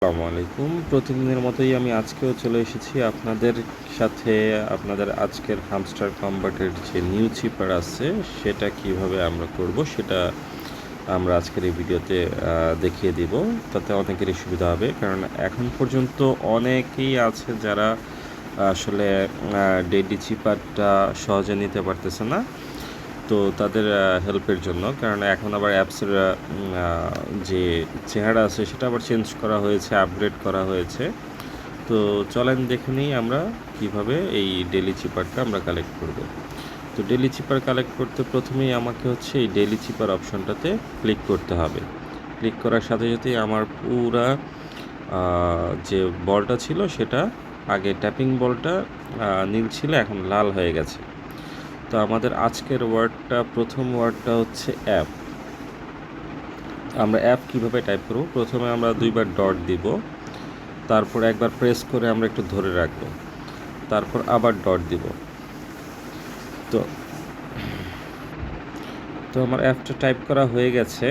আসসালামু আলাইকুম। প্রতিদিনের মতোই আমি আজকেও চলে এসেছি আপনাদের সাথে। আপনাদের আজকের হামস্টার কম্বাটের যে নিউ চিপার আছে সেটা কিভাবে আমরা করব সেটা আমরা আজকের এই ভিডিওতে দেখিয়ে দিব। তাতে অনেকেরই সুবিধা হবে, কারণ এখন পর্যন্ত অনেকেই আছে যারা আসলে ডেইলি চিপারটা সহজে নিতে পারতেছে না। তো তাদের হেল্পের জন্য, কারণ এখন আবার অ্যাপসের যে চেহারা আছে সেটা আবার চেঞ্জ করা হয়েছে, আপগ্রেড করা হয়েছে। তো চলেন দেখে নিই আমরা কিভাবে এই ডেইলি চিপারটা আমরা কালেক্ট করব। তো ডেইলি চিপার কালেক্ট করতে প্রথমেই আমাকে হচ্ছে এই ডেইলি চিপার অপশনটাতে ক্লিক করতে হবে। ক্লিক করার সাথে সাথেই আমার পুরা যে বলটা ছিল সেটা আগে ট্যাপিং বলটা নীল ছিল, এখন লাল হয়ে গেছে। তো আমাদের আজকের প্রথম ওয়ার্ডটা হচ্ছে অ্যাপ। আমরা অ্যাপ কিভাবে টাইপ করব, প্রথমে আমরা দুইবার ডট দিব, তারপর একবার প্রেস করে আমরা একটু ধরে রাখব, তারপর আবার ডট দিব। তো তো আমার অ্যাপটা টাইপ করা হয়ে গেছে।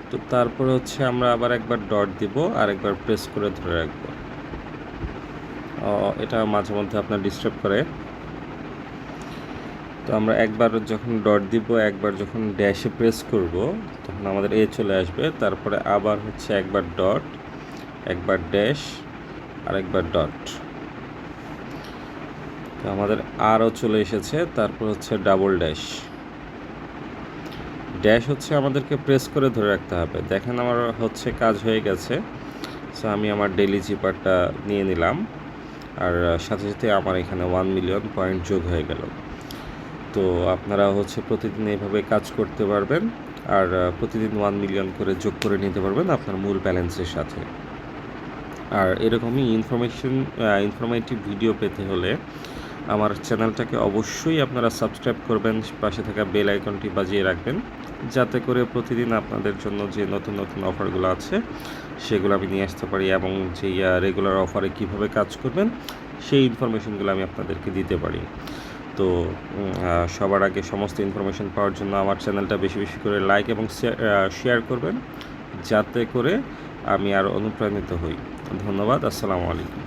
তো তারপর হচ্ছে আমরা আবার একবার ডট দিব আর একবার প্রেস করে ধরে রাখব। এটা মাঝে মধ্যে আপনার ডিস্টার্ব করে। তো আমরা একবার যখন ডট দিব, একবার যখন ড্যাশে প্রেস করব, তখন আমাদের এ চলে আসবে। তারপরে আবার হচ্ছে একবার ডট, একবার ড্যাশ আর একবার ডট। তো আমাদের আরও চলে এসেছে। তারপর হচ্ছে ডাবল ড্যাশ। ড্যাশ হচ্ছে আমাদেরকে প্রেস করে ধরে রাখতে হবে। দেখেন আমার হচ্ছে কাজ হয়ে গেছে। সো আমি আমার ডেইলি চিপারটা নিয়ে নিলাম, আর সাথে সাথে আমার এখানে 1 মিলিয়ন পয়েন্ট যোগ হয়ে গেল। তো আপনারা হচ্ছে প্রতিদিন এইভাবে কাজ করতে পারবেন, আর প্রতিদিন 1 মিলিয়ন করে যোগ করে নিতে পারবেন আপনার মূল ব্যালেন্সের সাথে। আর এরকমই ইনফরমেটিভ ভিডিও পেতে হলে আমার চ্যানেলটাকে অবশ্যই আপনারা সাবস্ক্রাইব করবেন, পাশে থাকা বেল আইকনটি বাজিয়ে রাখবেন, যাতে করে প্রতিদিন আপনাদের জন্য যে নতুন নতুন অফারগুলো আছে সেগুলো আমি নিয়ে আসতে পারি, এবং যে রেগুলার অফারে কিভাবে কাজ করবেন সেই ইনফরমেশনগুলো আমি আপনাদেরকে দিতে পারি। তো সবার আগে সমস্ত ইনফরমেশন পাওয়ার জন্য আমার চ্যানেলটা বেশি বেশি করে লাইক এবং শেয়ার করবেন, যাতে করে আমি আরও অনুপ্রাণিত হই। ধন্যবাদ। আসসালামু আলাইকুম।